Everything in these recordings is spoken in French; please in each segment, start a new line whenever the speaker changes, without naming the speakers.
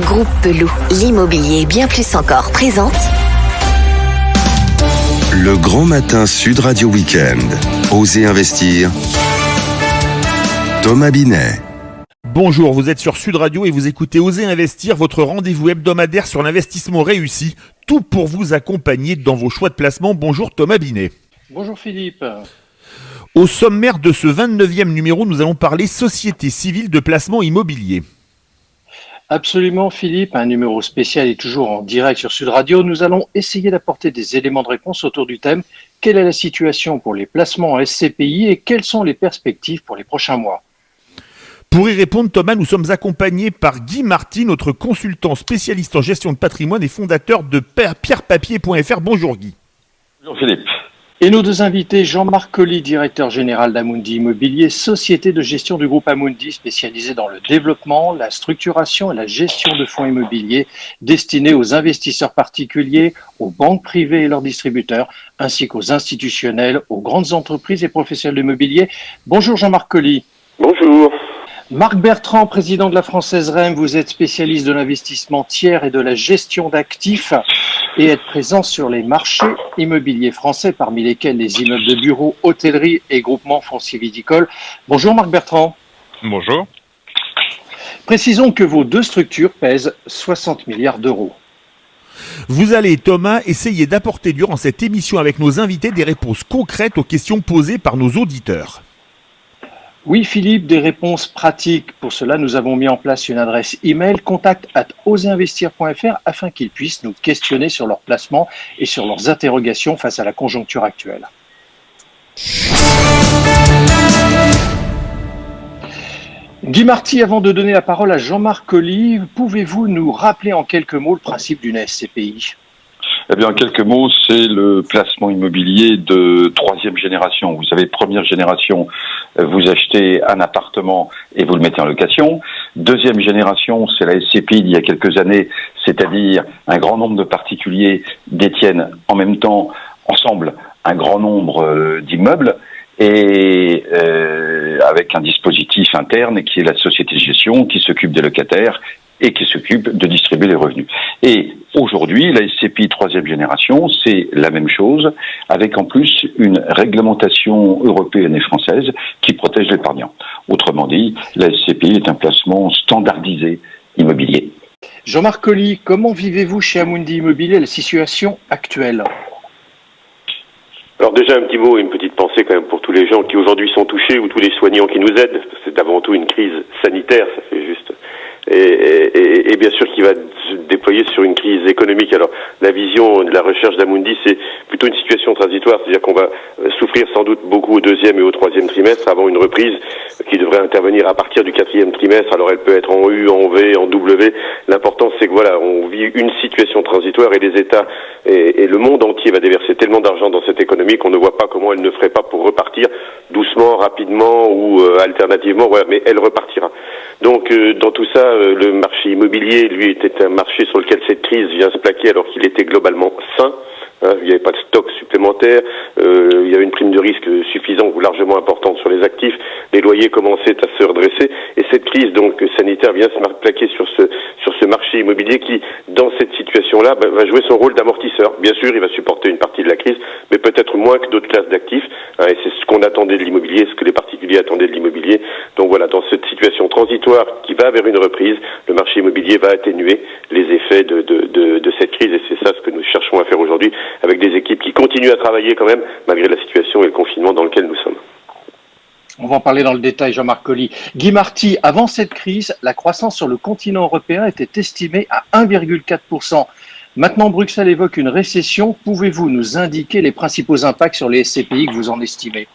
Groupe Pelou, l'immobilier bien plus encore présente
Le Grand Matin Sud Radio Week-end. Osez investir. Thomas Binet.
Bonjour, vous êtes sur Sud Radio et vous écoutez Osez investir, votre rendez-vous hebdomadaire sur l'investissement réussi. Tout pour vous accompagner dans vos choix de placement. Bonjour Thomas Binet.
Bonjour Philippe.
Au sommaire de ce 29e numéro, nous allons parler société civile de placement immobilier.
Absolument Philippe, un numéro spécial et toujours en direct sur Sud Radio. Nous allons essayer d'apporter des éléments de réponse autour du thème « Quelle est la situation pour les placements en SCPI et quelles sont les perspectives pour les prochains mois ?»
Pour y répondre, Thomas, nous sommes accompagnés par Guy Marty, notre consultant spécialiste en gestion de patrimoine et fondateur de pierrepapier.fr. Bonjour Guy.
Bonjour Philippe.
Et nos deux invités, Jean-Marc Colly, directeur général d'Amundi Immobilier, société de gestion du groupe Amundi spécialisée dans le développement, la structuration et la gestion de fonds immobiliers destinés aux investisseurs particuliers, aux banques privées et leurs distributeurs, ainsi qu'aux institutionnels, aux grandes entreprises et professionnels de l'immobilier. Bonjour Jean-Marc Colly.
Bonjour.
Marc Bertrand, président de la Française REM, vous êtes spécialiste de l'investissement tiers et de la gestion d'actifs et êtes présent sur les marchés immobiliers français, parmi lesquels les immeubles de bureaux, hôtellerie et groupements fonciers viticoles. Bonjour Marc Bertrand.
Bonjour.
Précisons que vos deux structures pèsent 60 milliards d'euros.
Vous allez, Thomas, essayer d'apporter durant cette émission avec nos invités des réponses concrètes aux questions posées par nos auditeurs.
Oui Philippe, des réponses pratiques. Pour cela, nous avons mis en place une adresse email contact@oseinvestir.fr afin qu'ils puissent nous questionner sur leur placement et sur leurs interrogations face à la conjoncture actuelle. Guy Marty, avant de donner la parole à Jean-Marc Colly, pouvez-vous nous rappeler en quelques mots le principe d'une SCPI ?
Eh bien, en quelques mots, c'est le placement immobilier de troisième génération. Vous savez, première génération, vous achetez un appartement et vous le mettez en location. Deuxième génération, c'est la SCPI d'il y a quelques années, c'est-à-dire un grand nombre de particuliers détiennent en même temps, ensemble, un grand nombre d'immeubles et avec un dispositif interne qui est la société de gestion qui s'occupe des locataires et qui s'occupe de distribuer les revenus. Et aujourd'hui, la SCPI troisième génération, c'est la même chose, avec en plus une réglementation européenne et française qui protège l'épargnant. Autrement dit, la SCPI est un placement standardisé immobilier.
Jean-Marc Colly, comment vivez-vous chez Amundi Immobilier la situation actuelle ?
Alors déjà un petit mot et une petite pensée quand même pour tous les gens qui aujourd'hui sont touchés ou tous les soignants qui nous aident. C'est avant tout une crise sanitaire, ça fait juste... Et bien sûr qui va se déployer sur une crise économique. Alors la vision de la recherche d'Amundi, c'est plutôt une situation transitoire, c'est-à-dire qu'on va souffrir sans doute beaucoup au deuxième et au troisième trimestre avant une reprise qui devrait intervenir à partir du quatrième trimestre. Alors elle peut être en U, en V, en W. L'important c'est que voilà, on vit une situation transitoire et les États et le monde entier va déverser tellement d'argent dans cette économie qu'on ne voit pas comment elle ne ferait pas pour repartir doucement, rapidement ou alternativement. Voilà, mais elle repartira. Donc dans tout ça, le marché immobilier, lui, était un marché sur lequel cette crise vient se plaquer alors qu'il était globalement sain. Il n'y avait pas de stock supplémentaire, il y avait une prime de risque suffisante ou largement importante sur les actifs, les loyers commençaient à se redresser et cette crise donc sanitaire vient se plaquer sur ce marché immobilier qui, dans cette situation-là, va jouer son rôle d'amortisseur. Bien sûr, il va supporter une partie de la crise, mais peut-être moins que d'autres classes d'actifs, et c'est ce qu'on attendait de l'immobilier, ce que les particuliers attendaient de l'immobilier. Donc voilà, dans cette situation transitoire qui va vers une reprise, le marché immobilier va atténuer les effets de cette crise et c'est ça ce que nous cherchons à faire aujourd'hui avec des équipes qui continuent à travailler quand même malgré la situation et le confinement dans lequel nous sommes.
On va en parler dans le détail, Jean-Marc Colly. Guy Marty, avant cette crise, la croissance sur le continent européen était estimée à 1,4%. Maintenant, Bruxelles évoque une récession. Pouvez-vous nous indiquer les principaux impacts sur les SCPI que vous en estimez ?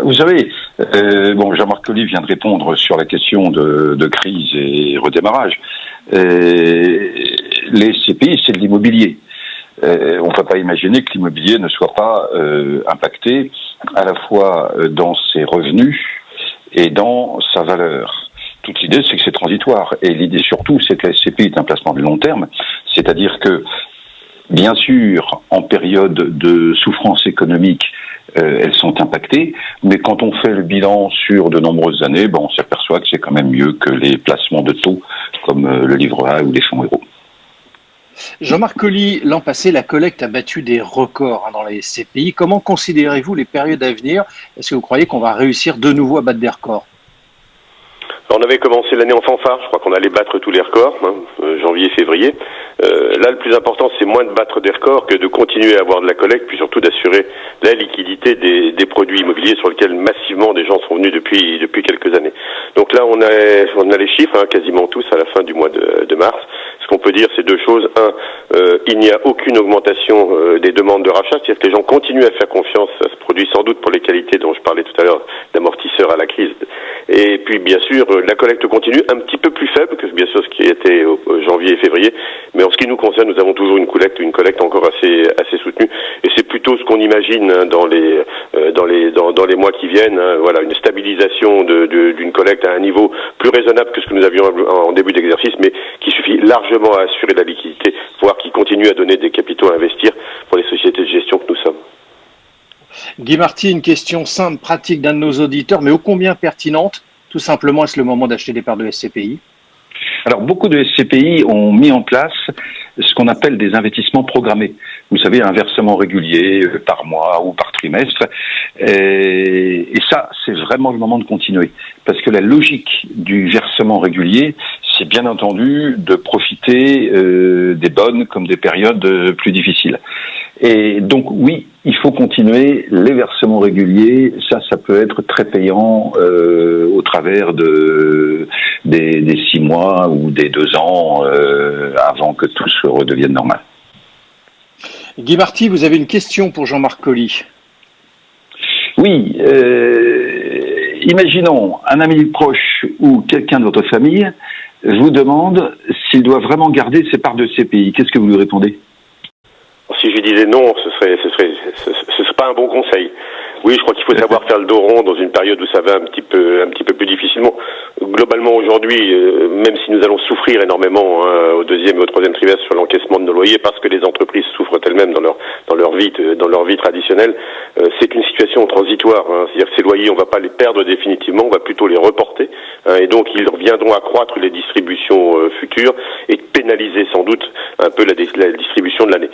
Vous savez, Jean-Marc Colly vient de répondre sur la question de crise et redémarrage. Les SCPI, c'est de l'immobilier. On ne peut pas imaginer que l'immobilier ne soit pas impacté à la fois dans ses revenus et dans sa valeur. Toute l'idée, c'est que c'est transitoire. Et l'idée surtout, c'est que la SCPI est un placement de long terme, c'est-à-dire que, bien sûr, en période de souffrance économique, elles sont impactées. Mais quand on fait le bilan sur de nombreuses années, on s'aperçoit que c'est quand même mieux que les placements de taux comme le livret A ou les fonds euros.
Jean-Marc Colly, l'an passé, la collecte a battu des records dans les SCPI. Comment considérez-vous les périodes à venir? Est-ce que vous croyez qu'on va réussir de nouveau à battre des records?
On avait commencé l'année en fanfare, je crois qu'on allait battre tous les records, janvier, février. Là, le plus important, c'est moins de battre des records que de continuer à avoir de la collecte, puis surtout d'assurer la liquidité des produits immobiliers sur lesquels massivement des gens sont venus depuis quelques années. Donc là, on a les chiffres, quasiment tous à la fin du mois de mars. Ce qu'on peut dire, c'est deux choses. Il n'y a aucune augmentation des demandes de rachat, c'est-à-dire que les gens continuent à faire confiance à ce produit, sans doute pour les qualités dont je parlais tout à l'heure, d'amortisseur à la crise. Et puis, bien sûr, la collecte continue, un petit peu plus faible que bien sûr ce qui était au janvier et février, mais en ce qui nous concerne, nous avons toujours une collecte encore assez soutenue, et c'est plutôt ce qu'on imagine dans les mois qui viennent. Voilà, une stabilisation d'une collecte à un niveau plus raisonnable que ce que nous avions en début d'exercice, mais qui suffit largement à assurer la liquidité, voire qui continue à donner des capitaux à investir pour les sociétés de gestion que nous sommes.
Guy Marty, une question simple, pratique d'un de nos auditeurs, mais ô combien pertinente. Tout simplement, est-ce le moment d'acheter des parts de SCPI?
Alors, beaucoup de SCPI ont mis en place ce qu'on appelle des investissements programmés. Vous savez, un versement régulier par mois ou par trimestre. Et ça, c'est vraiment le moment de continuer. Parce que la logique du versement régulier, c'est bien entendu de profiter des bonnes comme des périodes plus difficiles. Et donc oui, il faut continuer les versements réguliers. Ça peut être très payant au travers des 6 mois ou des 2 ans avant que tout se redevienne normal.
Guy Marty, vous avez une question pour Jean-Marc Colly.
Oui, imaginons un ami proche ou quelqu'un de votre famille vous demande s'il doit vraiment garder ses parts de CPI. Qu'est-ce que vous lui répondez?
Si je disais non, ce serait pas un bon conseil. Oui, je crois qu'il faut savoir faire le dos rond dans une période où ça va un petit peu plus difficilement. Globalement, aujourd'hui, même si nous allons souffrir énormément au 2e et au 3e trimestre sur l'encaissement de nos loyers, parce que les entreprises souffrent elles-mêmes dans leur vie traditionnelle, c'est une situation transitoire. C'est-à-dire que ces loyers, on va pas les perdre définitivement, on va plutôt les reporter, et donc ils reviendront accroître les distributions futures et pénaliser sans doute un peu la distribution de l'année.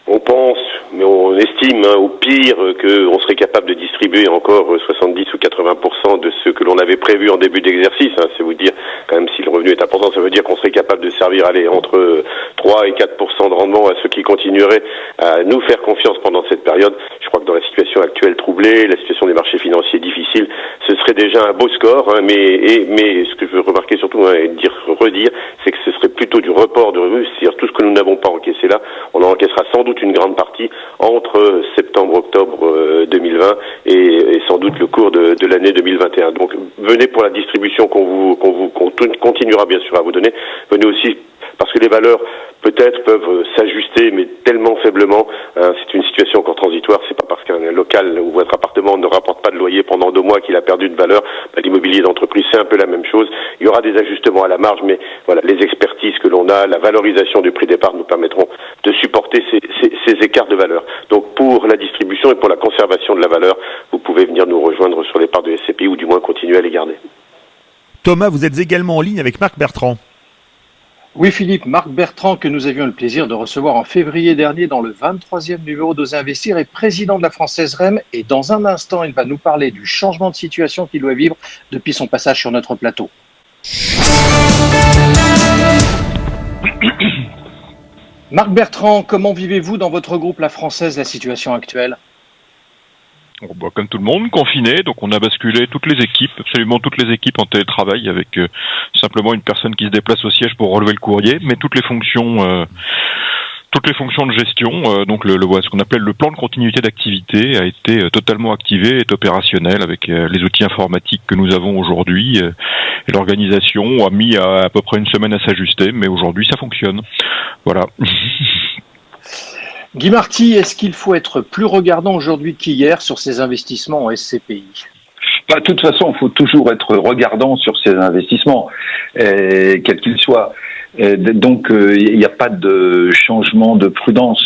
On pense, mais on estime au pire qu'on serait capable de distribuer encore 70 ou 80% de ce que l'on avait prévu en début d'exercice. C'est vous dire, quand même, si le revenu est important, ça veut dire qu'on serait capable de servir entre 3 et 4% de rendement à ceux qui continueraient à nous faire confiance pendant cette période. Je crois que dans la situation actuelle troublée, la situation des marchés financiers difficile, ce serait déjà un beau score. Mais ce que je veux remarquer surtout et redire, c'est que ce serait plutôt du report de revenus, c'est-à-dire tout ce que nous n'avons pas encaissé là, on en encaissera sans doute une grande partie entre septembre-octobre 2020 et sans doute le cours de l'année 2021. Donc venez pour la distribution qu'on continuera bien sûr à vous donner. Venez aussi parce que les valeurs peut-être peuvent s'ajuster, mais tellement faiblement. C'est une situation encore transitoire. C'est pas parce qu'un local ou votre appartement ne rapporte pas de loyer pendant 2 mois qu'il a perdu de valeur. L'immobilier d'entreprise, c'est un peu la même chose. Il y aura des ajustements à la marge, mais voilà, les expertises que l'on a, la valorisation du prix départ nous permettront de supporter ces écarts de valeur. Donc pour la distribution et pour la conservation de la valeur, vous pouvez venir nous rejoindre sur les parts de SCPI ou du moins continuer à les garder.
Thomas, vous êtes également en ligne avec Marc Bertrand.
Oui Philippe, Marc Bertrand, que nous avions le plaisir de recevoir en février dernier dans le 23e numéro d'Oser Investir, est président de la Française REM et dans un instant, il va nous parler du changement de situation qu'il doit vivre depuis son passage sur notre plateau. Marc Bertrand, comment vivez-vous dans votre groupe La Française la situation actuelle ?
Comme tout le monde, confiné, donc on a basculé absolument toutes les équipes en télétravail avec simplement une personne qui se déplace au siège pour relever le courrier, mais toutes les fonctions de gestion, donc ce qu'on appelle le plan de continuité d'activité a été totalement activé, est opérationnel avec les outils informatiques que nous avons aujourd'hui. Et l'organisation a mis à peu près une semaine à s'ajuster, mais aujourd'hui ça fonctionne. Voilà.
Guy Marty, est-ce qu'il faut être plus regardant aujourd'hui qu'hier sur ces investissements en SCPI ?
De toute façon, il faut toujours être regardant sur ces investissements, quels qu'ils soient. Donc, il n'y a pas de changement de prudence.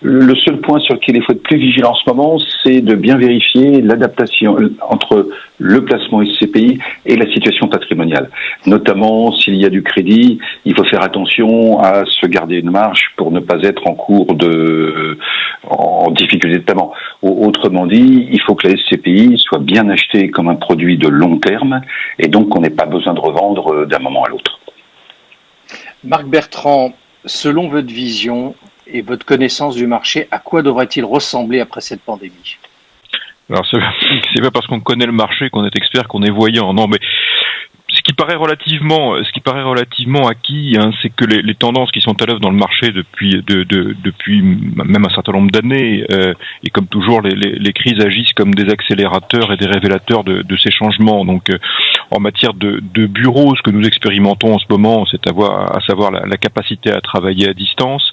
Le seul point sur lequel il faut être plus vigilant en ce moment, c'est de bien vérifier l'adaptation entre le placement SCPI et la situation patrimoniale. Notamment, s'il y a du crédit, il faut faire attention à se garder une marge pour ne pas être en difficulté de paiement. Autrement dit, il faut que la SCPI soit bien achetée comme un produit de long terme et donc qu'on n'ait pas besoin de revendre d'un moment à l'autre.
Marc Bertrand, selon votre vision et votre connaissance du marché, à quoi devrait-il ressembler après cette pandémie ?
Alors, c'est pas parce qu'on connaît le marché qu'on est expert, qu'on est voyant. Non, mais ce qui paraît relativement acquis, hein, c'est que les tendances qui sont à l'œuvre dans le marché depuis même un certain nombre d'années, et comme toujours, les crises agissent comme des accélérateurs et des révélateurs de ces changements. Donc, en matière de bureaux, ce que nous expérimentons en ce moment, c'est à savoir la capacité à travailler à distance,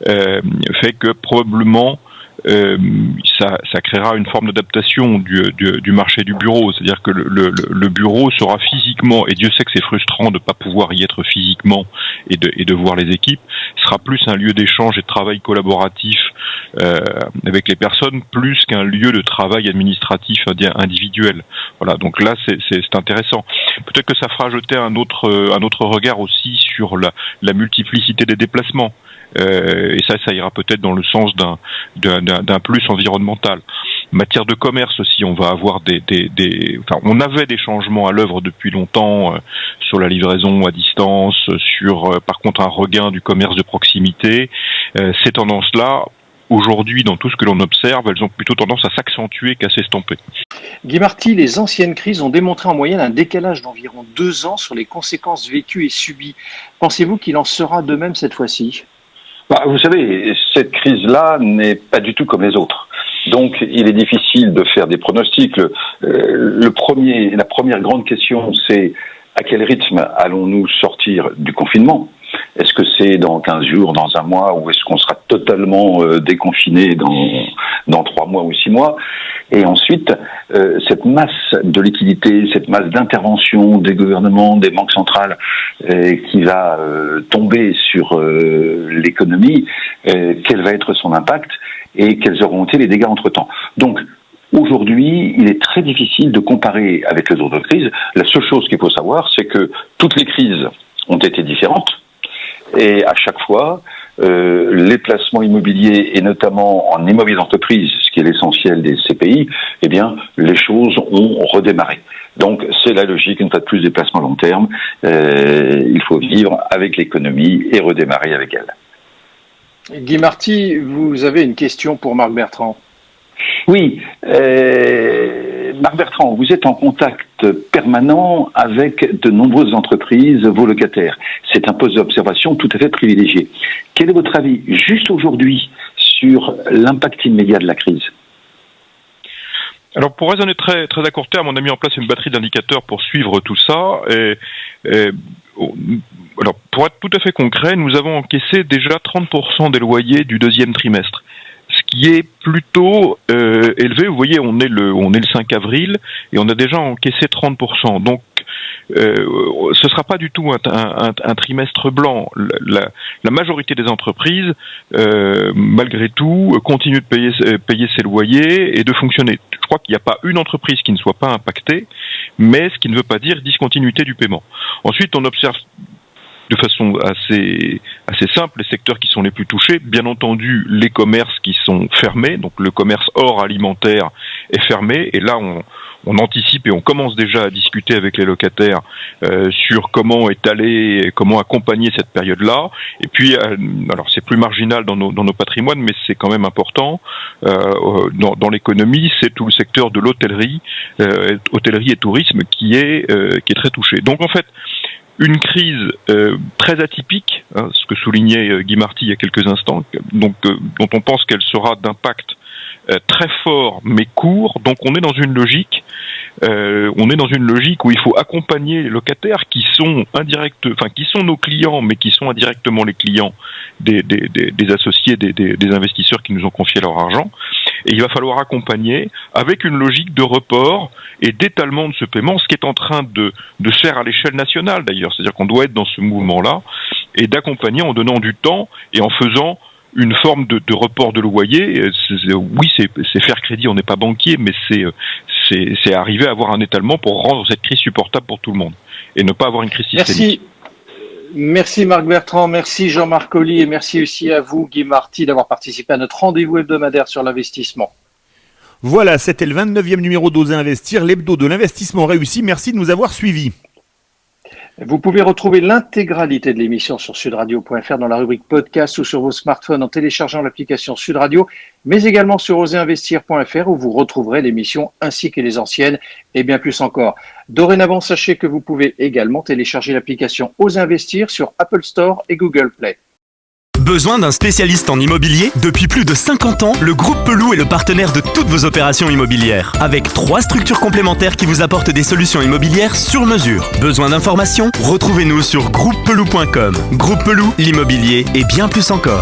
fait que probablement ça créera une forme d'adaptation du marché du bureau, c'est-à-dire que le bureau sera physiquement, et Dieu sait que c'est frustrant de pas pouvoir y être physiquement et de voir les équipes, sera plus un lieu d'échange et de travail collaboratif avec les personnes, plus qu'un lieu de travail administratif individuel. Voilà, donc là c'est intéressant. Peut-être que ça fera jeter un autre regard aussi sur la multiplicité des déplacements. Et ça ira peut-être dans le sens d'un plus environnemental. En matière de commerce aussi, on va avoir on avait des changements à l'œuvre depuis longtemps sur la livraison à distance, sur par contre un regain du commerce de proximité. Ces tendances-là, aujourd'hui, dans tout ce que l'on observe, elles ont plutôt tendance à s'accentuer qu'à s'estomper.
Guy Marty, les anciennes crises ont démontré en moyenne un décalage d'environ 2 ans sur les conséquences vécues et subies. Pensez-vous qu'il en sera de même cette fois-ci ?
Vous savez, cette crise-là n'est pas du tout comme les autres. Donc, il est difficile de faire des pronostics. La première grande question, c'est à quel rythme allons-nous sortir du confinement ? Est-ce que c'est dans 15 jours, dans un mois, ou est-ce qu'on sera totalement déconfiné dans 3 mois ou 6 mois ? Et ensuite, cette masse de liquidité, cette masse d'intervention des gouvernements, des banques centrales qui va tomber sur l'économie, quel va être son impact et quels auront été les dégâts entre-temps. Donc, aujourd'hui, il est très difficile de comparer avec les autres crises. La seule chose qu'il faut savoir, c'est que toutes les crises ont été différentes. Et à chaque fois, les placements immobiliers, et notamment en immobilier d'entreprise, ce qui est l'essentiel des CPI, eh bien, les choses ont redémarré. Donc, c'est la logique, une fois de plus, des placements long terme. Il faut vivre avec l'économie et redémarrer avec elle.
Guy Marty, vous avez une question pour Marc Bertrand.
Oui, Marc Bertrand, vous êtes en contact permanent avec de nombreuses entreprises, vos locataires. C'est un poste d'observation tout à fait privilégié. Quel est votre avis, juste aujourd'hui, sur l'impact immédiat de la crise ?
Alors, pour raisonner très, très à court terme, on a mis en place une batterie d'indicateurs pour suivre tout ça. Alors, pour être tout à fait concret, nous avons encaissé déjà 30% des loyers du 2e trimestre. Ce qui est plutôt élevé. Vous voyez, on est le 5 avril et on a déjà encaissé 30%. Donc, ce sera pas du tout un trimestre blanc. La majorité des entreprises, malgré tout, continuent de payer ses loyers et de fonctionner. Je crois qu'il n'y a pas une entreprise qui ne soit pas impactée, mais ce qui ne veut pas dire discontinuité du paiement. Ensuite, on observe de façon assez simple les secteurs qui sont les plus touchés. Bien entendu, les commerces qui sont fermés, donc le commerce hors alimentaire est fermé, et là on anticipe et on commence déjà à discuter avec les locataires sur comment étaler, comment accompagner cette période-là. Et puis, alors c'est plus marginal dans nos patrimoines, mais c'est quand même important. Dans l'économie, c'est tout le secteur de l'hôtellerie, hôtellerie et tourisme qui est très touché. Donc en fait, une crise très atypique, hein, ce que soulignait Guy Marty il y a quelques instants, donc dont on pense qu'elle sera d'impact très fort mais court. Donc on est dans une logique, où il faut accompagner les locataires qui sont qui sont nos clients, mais qui sont indirectement les clients des associés, des investisseurs qui nous ont confié leur argent. Et il va falloir accompagner avec une logique de report et d'étalement de ce paiement, ce qui est en train de se faire à l'échelle nationale d'ailleurs. C'est-à-dire qu'on doit être dans ce mouvement-là et d'accompagner en donnant du temps et en faisant une forme de report de loyer. Oui, c'est faire crédit, on n'est pas banquier, mais c'est arriver à avoir un étalement pour rendre cette crise supportable pour tout le monde et ne pas avoir une crise systémique.
Merci Marc Bertrand, merci Jean-Marc Colli et merci aussi à vous Guy Marty d'avoir participé à notre rendez-vous hebdomadaire sur l'investissement.
Voilà, c'était le 29e numéro d'Oser Investir, l'hebdo de l'investissement réussi. Merci de nous avoir suivis.
Vous pouvez retrouver l'intégralité de l'émission sur sudradio.fr dans la rubrique podcast ou sur vos smartphones en téléchargeant l'application Sud Radio, mais également sur osezinvestir.fr où vous retrouverez l'émission ainsi que les anciennes et bien plus encore. Dorénavant, sachez que vous pouvez également télécharger l'application Oser Investir sur Apple Store et Google Play.
Besoin d'un spécialiste en immobilier ? Depuis plus de 50 ans, le groupe Pelou est le partenaire de toutes vos opérations immobilières. Avec 3 structures complémentaires qui vous apportent des solutions immobilières sur mesure. Besoin d'informations ? Retrouvez-nous sur groupepelou.com. Groupe Pelou, l'immobilier et bien plus encore.